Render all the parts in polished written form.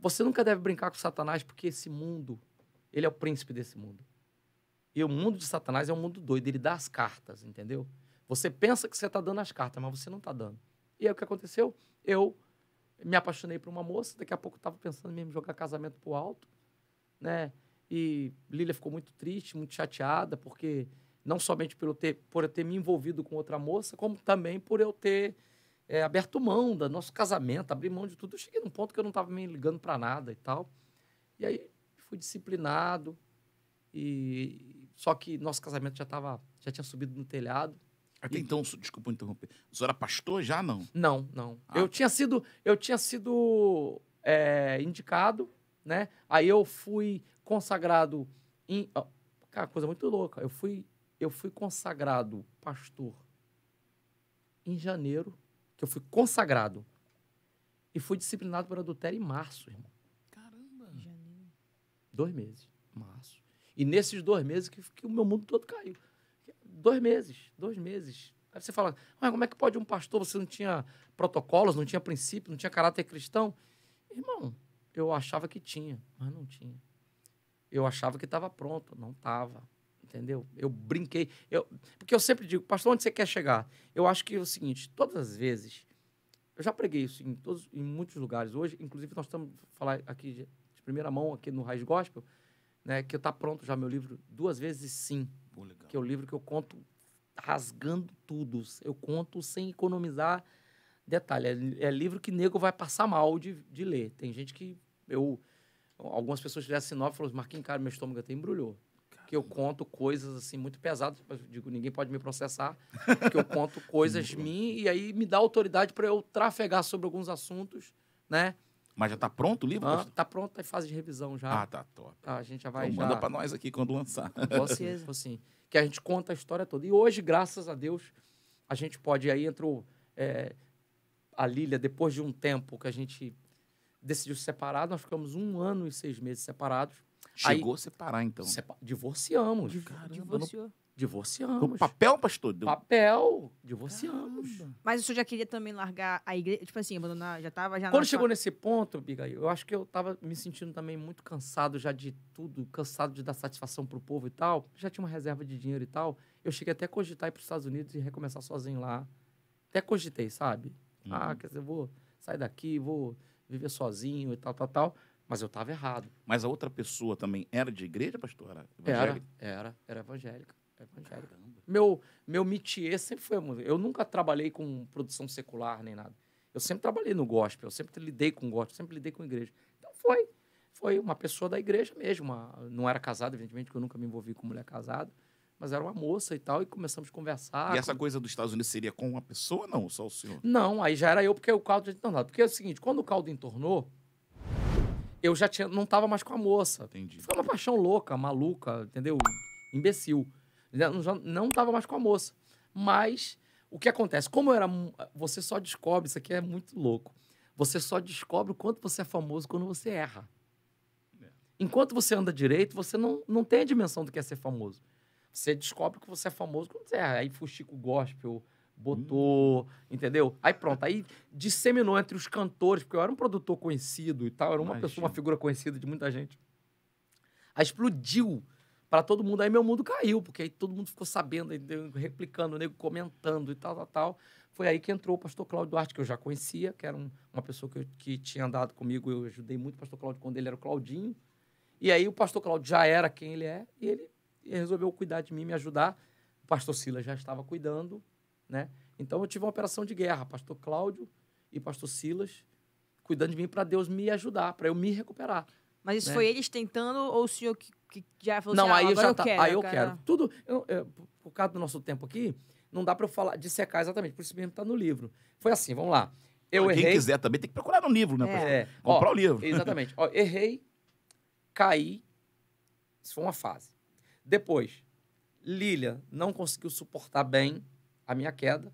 você nunca deve brincar com Satanás, porque esse mundo, ele é o príncipe desse mundo. E o mundo de Satanás é um mundo doido, ele dá as cartas, entendeu? Você pensa que você está dando as cartas, mas você não está dando. E aí o que aconteceu? Eu me apaixonei por uma moça, daqui a pouco eu estava pensando mesmo em jogar casamento pro alto, né? E Lília ficou muito triste, muito chateada, porque não somente por eu ter me envolvido com outra moça, como também por eu ter aberto mão do nosso casamento, abrir mão de tudo. Eu cheguei num ponto que eu não estava me ligando para nada e tal. E aí fui disciplinado, só que nosso casamento já tinha subido no telhado. Até então, desculpa interromper, o senhor era pastor já, não? Não. Ah, eu tinha sido indicado, né? Aí eu fui consagrado cara, coisa muito louca. Eu fui consagrado pastor em janeiro, que eu fui consagrado. E fui disciplinado por adultério em março, irmão. Caramba! 2 meses, março. E nesses 2 meses que o meu mundo todo caiu. 2 meses. Aí você fala, mas como é que pode um pastor, você não tinha protocolos, não tinha princípio, não tinha caráter cristão? Irmão, eu achava que tinha, mas não tinha. Eu achava que estava pronto, não estava, entendeu? Eu brinquei. Porque eu sempre digo, pastor, onde você quer chegar? Eu acho que é o seguinte, todas as vezes, eu já preguei isso em muitos lugares. Hoje, inclusive, nós estamos falando aqui de primeira mão, aqui no Raiz Gospel, né, que está pronto já meu livro 2 vezes Sim. Pô, legal. Que é o livro que eu conto rasgando tudo. Eu conto sem economizar detalhe. É livro que nego vai passar mal de ler. Tem gente que algumas pessoas fizeram sinopse e falaram, Marquinhos, cara, meu estômago até embrulhou. Que eu conto coisas assim muito pesadas. Eu digo, ninguém pode me processar. Porque eu conto coisas minhas e aí me dá autoridade para eu trafegar sobre alguns assuntos, né? Mas já tá pronto o livro? Tá pronto, tá em fase de revisão já. Ah, tá top. Tá, a gente já vai... Então manda pra nós aqui quando lançar. Sim. Que a gente conta a história toda. E hoje, graças a Deus, a gente pode... Aí entrou a Lília, depois de um tempo que a gente decidiu se separar, nós ficamos 1 ano e 6 meses separados. Chegou a separar, então? Divorciamos. Divorciamos. No papel, pastor? Divorciamos. Caramba. Mas o senhor já queria também largar a igreja? Tipo assim, abandonar, já tava... Quando chegou nesse ponto, Abigail, eu acho que eu tava me sentindo também muito cansado já de tudo, cansado de dar satisfação pro povo e tal. Já tinha uma reserva de dinheiro e tal. Eu cheguei até a cogitar ir pros Estados Unidos e recomeçar sozinho lá. Até cogitei, sabe? Quer dizer, eu vou sair daqui, vou viver sozinho e tal. Mas eu tava errado. Mas a outra pessoa também era de igreja, pastor? Era evangélica. Meu métier sempre foi a música. Eu nunca trabalhei com produção secular nem nada. Eu sempre trabalhei no gospel, eu sempre lidei com gospel, sempre lidei com igreja. Então foi uma pessoa da igreja mesmo. Não era casada, evidentemente, porque eu nunca me envolvi com mulher casada, mas era uma moça e tal, e começamos a conversar. E essa coisa dos Estados Unidos seria com uma pessoa, não? Só o senhor? Não, aí já era eu, porque o caldo já entornado. Porque é o seguinte, quando o caldo entornou, eu já não estava mais com a moça. Entendi. Foi uma paixão louca, maluca, entendeu? Imbecil. Não estava mais com a moça. Mas o que acontece? Como eu era... Você só descobre, isso aqui é muito louco. Você só descobre o quanto você é famoso quando você erra. Enquanto você anda direito, você não tem a dimensão do que é ser famoso. Você descobre que você é famoso quando você erra. Aí Fuxico Gospel botou, entendeu? Aí pronto, aí disseminou entre os cantores, porque eu era um produtor conhecido e tal, eu era uma pessoa, uma figura conhecida de muita gente. Aí explodiu para todo mundo, aí meu mundo caiu, porque aí todo mundo ficou sabendo, replicando, nego comentando e tal. Foi aí que entrou o pastor Cláudio Duarte, que eu já conhecia, que era uma pessoa que tinha andado comigo, eu ajudei muito o pastor Cláudio quando ele era o Claudinho. E aí o pastor Cláudio já era quem ele é, e ele resolveu cuidar de mim, me ajudar. O pastor Silas já estava cuidando, né? Então eu tive uma operação de guerra, pastor Cláudio e pastor Silas cuidando de mim para Deus me ajudar, para eu me recuperar. Mas isso foi eles tentando ou o senhor que já falou não, assim, aí agora eu quero? Aí eu cara. quero. Tudo, por causa do nosso tempo aqui, não dá para eu falar, dissecar exatamente, por isso mesmo está no livro. Foi assim, vamos lá. Quem quiser também tem que procurar no livro, né? Comprar o livro. Exatamente. Errei, caí, isso foi uma fase. Depois, Lília não conseguiu suportar bem a minha queda,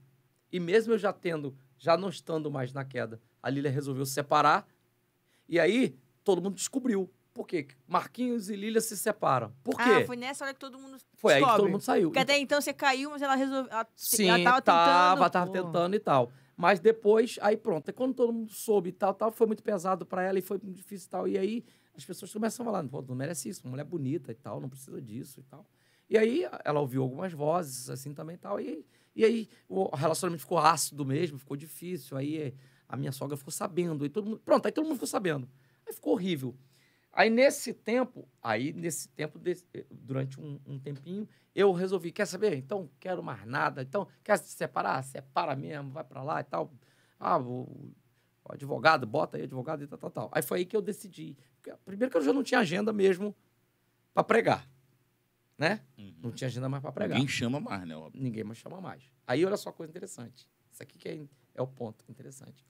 e mesmo eu já não estando mais na queda, a Lília resolveu se separar, e aí todo mundo descobriu. Por quê? Marquinhos e Lília se separam. Por quê? Foi nessa hora que todo mundo Foi aí que todo mundo saiu. Porque até então você caiu, mas ela resolveu... Sim, ela tava tentando. tava tentando e tal. Mas depois, aí pronto. Aí quando todo mundo soube e tal, foi muito pesado pra ela e foi muito difícil e tal. E aí as pessoas começam a falar, pô, não merece isso, uma mulher bonita e tal, não precisa disso e tal. E aí ela ouviu algumas vozes, assim, também e tal. E aí o relacionamento ficou ácido mesmo, ficou difícil. Aí a minha sogra ficou sabendo. E todo mundo, pronto, aí todo mundo ficou sabendo. Aí ficou horrível. Aí nesse tempo, durante um tempinho, eu resolvi, quer saber? Então, quero mais nada. Então, quer se separar? Separa mesmo, vai pra lá e tal. Ah, o advogado, bota aí advogado e tal. Aí foi aí que eu decidi. Primeiro que eu já não tinha agenda mesmo pra pregar, né? Uhum. Não tinha agenda mais pra pregar. Ninguém chama mais, né? Ninguém mais chama mais. Aí, olha só a coisa interessante. Isso aqui que é o ponto interessante.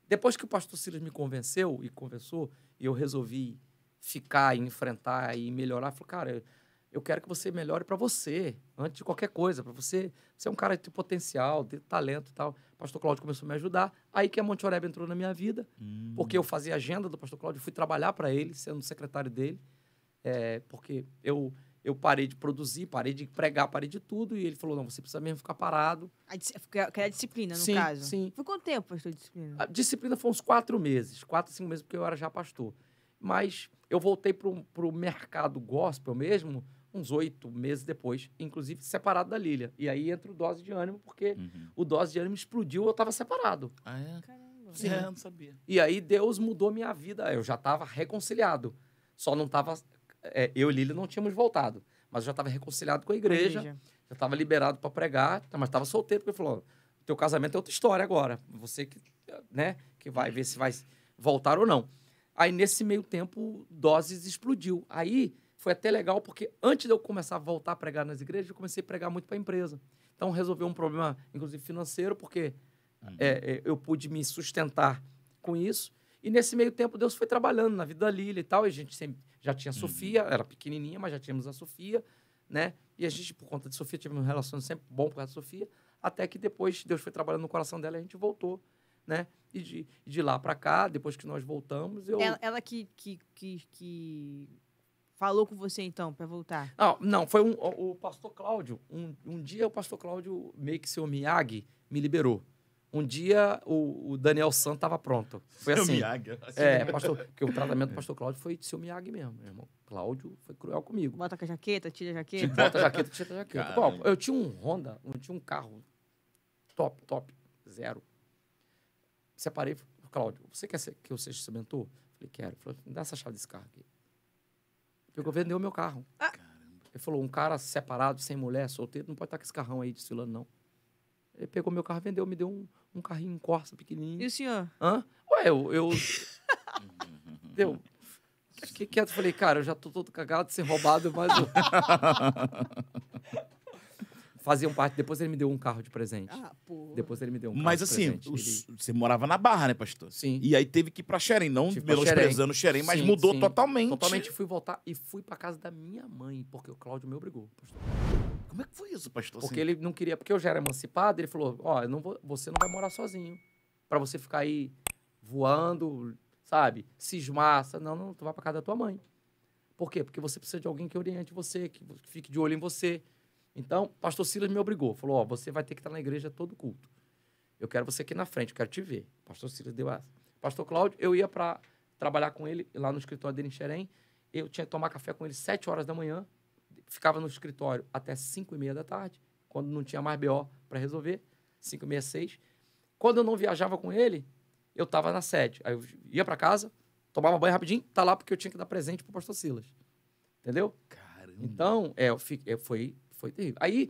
Depois que o pastor Silas me convenceu e conversou, e eu resolvi ficar e enfrentar e melhorar, falei, cara, eu quero que você melhore para você, antes de qualquer coisa, para você. Você é um cara de potencial, de talento e tal. O pastor Cláudio começou a me ajudar. Aí que a Monte Oreb entrou na minha vida, porque eu fazia agenda do pastor Cláudio, fui trabalhar para ele, sendo secretário dele, porque eu parei de produzir, parei de pregar, parei de tudo. E ele falou, não, você precisa mesmo ficar parado. Que é a disciplina, no Sim, caso. sim. Foi quanto tempo, pastor, de disciplina? A disciplina foi uns 4 meses, 4, 5 meses, porque eu era já pastor. Mas eu voltei pro mercado gospel mesmo uns 8 meses depois, inclusive separado da Lília. E aí entra o Dose de Ânimo, porque o Dose de Ânimo explodiu, eu estava separado. Ah, é? Caramba. Sim, não sabia. E aí Deus mudou minha vida. Eu já estava reconciliado. Só não estava... eu e Lília não tínhamos voltado. Mas eu já estava reconciliado com a igreja. Já estava liberado para pregar, mas estava solteiro, porque ele falou, o teu casamento é outra história agora. Você que vai ver se vai voltar ou não. Aí, nesse meio tempo, Doses explodiu. Aí, foi até legal, porque antes de eu começar a voltar a pregar nas igrejas, eu comecei a pregar muito para a empresa. Então, resolveu um problema, inclusive financeiro, porque eu pude me sustentar com isso. E, nesse meio tempo, Deus foi trabalhando na vida da Lília e tal. E a gente sempre já tinha a Sofia, era pequenininha, mas já tínhamos a Sofia, né? E a gente, por conta de Sofia, tivemos um relacionamento sempre bom por causa da Sofia, até que depois Deus foi trabalhando no coração dela e a gente voltou, né? E de lá para cá, depois que nós voltamos, eu... Ela que falou com você, então, para voltar? Não, foi o pastor Cláudio. Um dia o pastor Cláudio, meio que seu Miyagi, me liberou. Um dia o Daniel San estava pronto. Foi assim. Miyagi. Porque o tratamento do pastor Cláudio foi de seu Miyagi mesmo. Meu irmão Cláudio foi cruel comigo. Bota a jaqueta, tira a jaqueta. Bota a jaqueta, tira a jaqueta. Bom, eu tinha um Honda, eu tinha um carro top, zero. Separei, Cláudio, você quer que eu seja seu mentor? Falei, quero. Ele falou, me dá essa chave desse carro aqui. Pegou, vendeu o meu carro. Ele falou, um cara separado, sem mulher, solteiro, não pode estar com esse carrão aí desfilando, não. Ele pegou meu carro, vendeu, me deu um carrinho, um Corsa pequenininho. E o senhor? Ué, eu fiquei quieto, falei, cara, eu já tô todo cagado de ser roubado, mas faziam parte. Depois ele me deu um carro de presente. Pô. Depois ele me deu um carro Mas de assim, presente. você morava na Barra, né, pastor? Sim. E aí teve que ir pra Xerém, não menosprezando Xerém, mas mudou totalmente. Totalmente, fui voltar e fui pra casa da minha mãe, porque o Cláudio me obrigou, pastor. Como é que foi isso, pastor? Porque ele não queria, porque eu já era emancipado, ele falou, você não vai morar sozinho, pra você ficar aí voando, sabe, cismar, não, tu vai pra casa da tua mãe. Por quê? Porque você precisa de alguém que oriente você, que fique de olho em você. Então, pastor Silas me obrigou, falou, você vai ter que estar na igreja todo culto. Eu quero você aqui na frente, eu quero te ver. Pastor Silas deu essa. Pastor Cláudio, eu ia para trabalhar com ele lá no escritório dele em Xerém, eu tinha que tomar café com ele 7 horas da manhã, ficava no escritório até 5h30 da tarde, quando não tinha mais BO para resolver, 5h30, 6. Quando eu não viajava com ele, eu estava na sede. Aí eu ia para casa, tomava banho rapidinho, tá lá porque eu tinha que dar presente pro pastor Silas. Entendeu? Caramba. Então, foi terrível. Aí,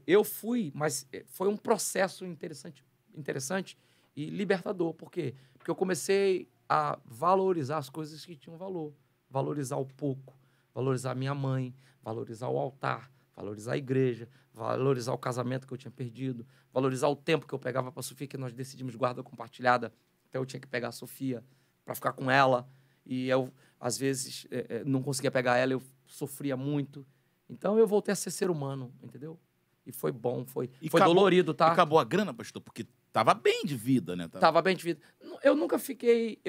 eu fui, mas foi um processo interessante e libertador. Por quê? Porque eu comecei a valorizar as coisas que tinham valor. Valorizar o pouco, valorizar a minha mãe, valorizar o altar, valorizar a igreja, valorizar o casamento que eu tinha perdido, valorizar o tempo que eu pegava para a Sofia, que nós decidimos guarda compartilhada. Então, eu tinha que pegar a Sofia para ficar com ela. E eu, às vezes, não conseguia pegar ela, eu sofria muito. Então, eu voltei a ser humano, entendeu? E foi bom, foi dolorido, tá? E acabou a grana, pastor? Porque tava bem de vida, né? Tava bem de vida. Eu nunca fiquei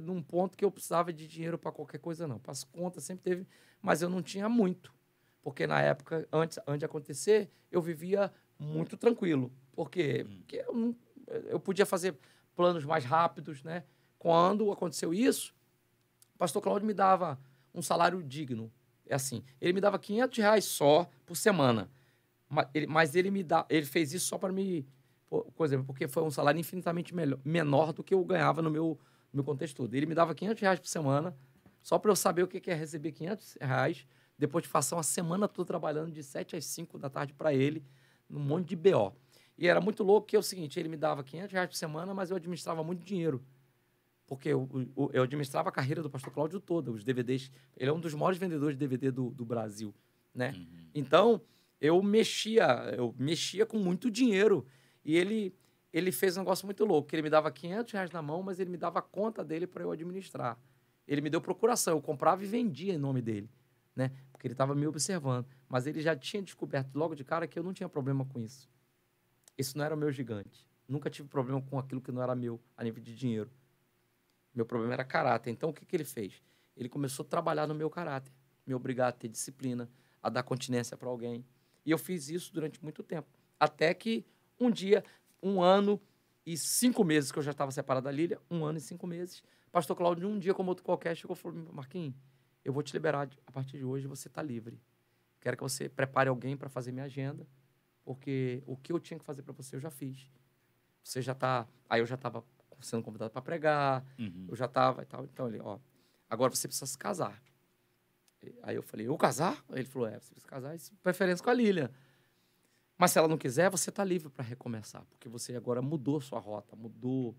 num ponto que eu precisava de dinheiro para qualquer coisa, não. As contas sempre teve, mas eu não tinha muito. Porque na época, antes de acontecer, eu vivia muito tranquilo. Por quê? Porque eu podia fazer planos mais rápidos, né? Quando aconteceu isso, o pastor Cláudio me dava um salário digno. É assim, ele me dava R$500 só por semana. Mas ele fez isso só para me... Por exemplo, porque foi um salário infinitamente menor do que eu ganhava no meu contexto todo. Ele me dava R$500 por semana, só para eu saber o que é receber R$500, depois de passar uma semana toda trabalhando de 7 às 5 da tarde para ele, num monte de BO. E era muito louco que é o seguinte, ele me dava R$500 por semana, mas eu administrava muito dinheiro. Porque eu administrava a carreira do pastor Cláudio toda, os DVDs. Ele é um dos maiores vendedores de DVD do Brasil, né? Uhum. Então, eu mexia com muito dinheiro. E ele fez um negócio muito louco, que ele me dava R$500 na mão, mas ele me dava a conta dele para eu administrar. Ele me deu procuração, eu comprava e vendia em nome dele, né? Porque ele estava me observando. Mas ele já tinha descoberto logo de cara que eu não tinha problema com isso. Isso não era o meu gigante. Nunca tive problema com aquilo que não era meu, a nível de dinheiro. Meu problema era caráter. Então, o que ele fez? Ele começou a trabalhar no meu caráter, me obrigar a ter disciplina, a dar continência para alguém. E eu fiz isso durante muito tempo. Até que um dia, 1 ano e 5 meses que eu já estava separado da Lília, 1 ano e 5 meses, o pastor Cláudio, um dia como outro qualquer, chegou e falou: Marquinhos, eu vou te liberar a partir de hoje, você está livre. Quero que você prepare alguém para fazer minha agenda, porque o que eu tinha que fazer para você, eu já fiz. Você já está... Aí eu já estava sendo convidado para pregar, eu já estava e tal. Então, ele, agora você precisa se casar. Aí eu falei, eu casar? Aí ele falou, você precisa casar, preferência com a Lília. Mas se ela não quiser, você está livre para recomeçar, porque você agora mudou sua rota, mudou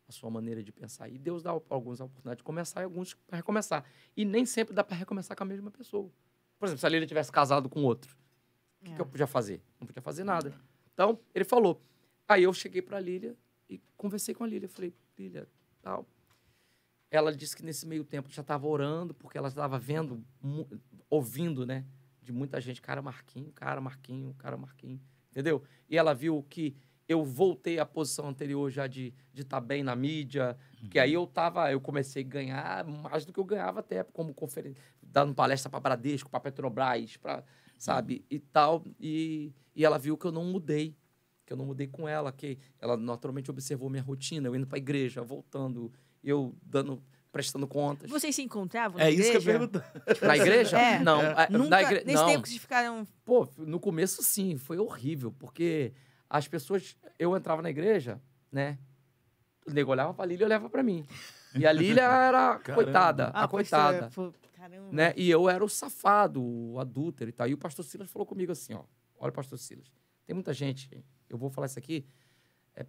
a sua maneira de pensar. E Deus dá algumas oportunidades de começar e alguns para recomeçar. E nem sempre dá para recomeçar com a mesma pessoa. Por exemplo, se a Lília tivesse casado com outro, o que eu podia fazer? Não podia fazer nada. Então, ele falou. Aí eu cheguei para a Lília e conversei com a Lília. Falei, Lília, tal. Ela disse que nesse meio tempo já estava orando, porque ela estava vendo, ouvindo, né? De muita gente, cara Marquinho, entendeu? E ela viu que eu voltei à posição anterior já de estar bem na mídia, porque aí eu comecei a ganhar mais do que eu ganhava até, como conferência, dando palestra para Bradesco, para Petrobras, sabe, e tal. E ela viu que eu não mudei com ela, que ela naturalmente observou minha rotina, eu indo para a igreja, voltando, eu prestando contas. Vocês se encontravam na igreja? Isso que eu pergunto. Na igreja? Não. Nunca, nesse tempo que vocês ficaram... Pô, no começo, sim. Foi horrível, porque as pessoas... Eu entrava na igreja, né? O nego olhava pra Lília e olhava pra mim. E a Lília era coitada, a coitada. Caramba. Né? E eu era o safado, o adúltero e tal. E o pastor Silas falou comigo assim, olha, pastor Silas, tem muita gente, eu vou falar isso aqui,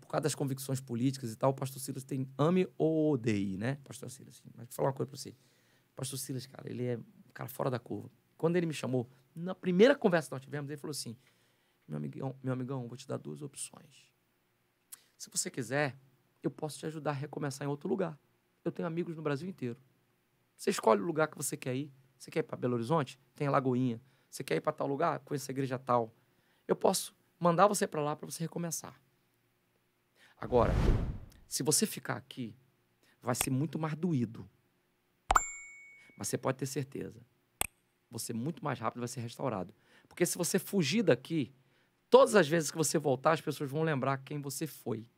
por causa das convicções políticas e tal, o pastor Silas tem ame ou odeie, né? Pastor Silas. Mas vou falar uma coisa pra você. O pastor Silas, cara, ele é um cara fora da curva. Quando ele me chamou, na primeira conversa que nós tivemos, ele falou assim, meu amigão, vou te dar 2 opções. Se você quiser, eu posso te ajudar a recomeçar em outro lugar. Eu tenho amigos no Brasil inteiro. Você escolhe o lugar que você quer ir. Você quer ir para Belo Horizonte? Tem a Lagoinha. Você quer ir para tal lugar? Conhecer a igreja tal. Eu posso mandar você para lá para você recomeçar. Agora, se você ficar aqui, vai ser muito mais doído. Mas você pode ter certeza. Você muito mais rápido vai ser restaurado. Porque se você fugir daqui, todas as vezes que você voltar, as pessoas vão lembrar quem você foi.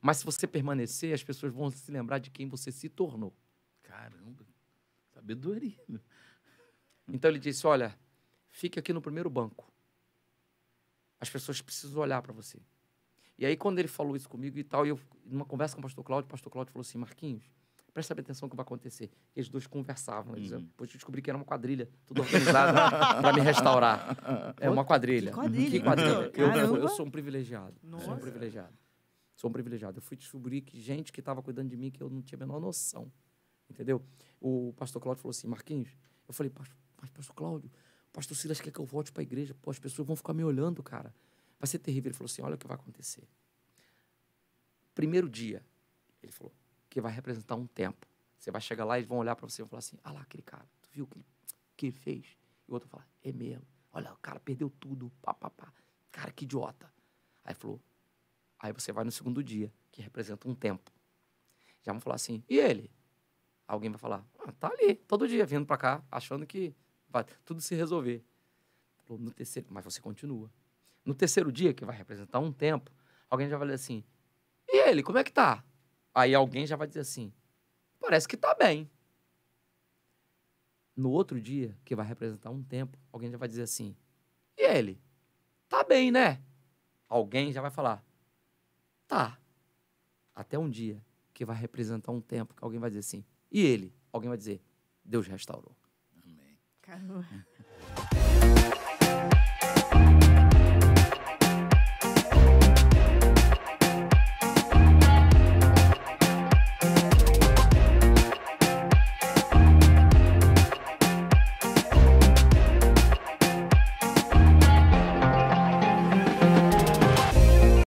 Mas se você permanecer, as pessoas vão se lembrar de quem você se tornou. Caramba, sabedoria. Então ele disse, olha, fique aqui no primeiro banco. As pessoas precisam olhar para você. E aí, quando ele falou isso comigo e tal, numa conversa com o pastor Cláudio falou assim, Marquinhos, presta bem atenção no que vai acontecer. E eles dois conversavam. Depois eu descobri que era uma quadrilha, tudo organizada para me restaurar. É uma quadrilha. Que quadrilha? Eu sou um privilegiado. Nossa. Sou um privilegiado. Eu fui descobrir que gente que estava cuidando de mim que eu não tinha a menor noção. Entendeu? O pastor Cláudio falou assim, Marquinhos, eu falei, pastor Cláudio, o pastor Silas quer que eu volte para a igreja. Pô, as pessoas vão ficar me olhando, cara. Vai ser terrível. Ele falou assim, olha o que vai acontecer. Primeiro dia, ele falou, que vai representar um tempo. Você vai chegar lá e eles vão olhar para você e vão falar assim, lá aquele cara, tu viu o que ele fez? E o outro vai falar, é mesmo. Olha, o cara perdeu tudo, Cara, que idiota. Aí falou, aí você vai no segundo dia, que representa um tempo. Já vão falar assim, e ele? Alguém vai falar, tá ali, todo dia, vindo para cá, achando que vai tudo se resolver. Falou, no terceiro, mas você continua. No terceiro dia, que vai representar um tempo, alguém já vai dizer assim, e ele, como é que tá? Aí alguém já vai dizer assim, parece que tá bem. No outro dia, que vai representar um tempo, alguém já vai dizer assim, e ele, tá bem, né? Alguém já vai falar, tá. Até um dia, que vai representar um tempo, que alguém vai dizer assim, e ele? Alguém vai dizer, Deus restaurou. Amém. Caramba.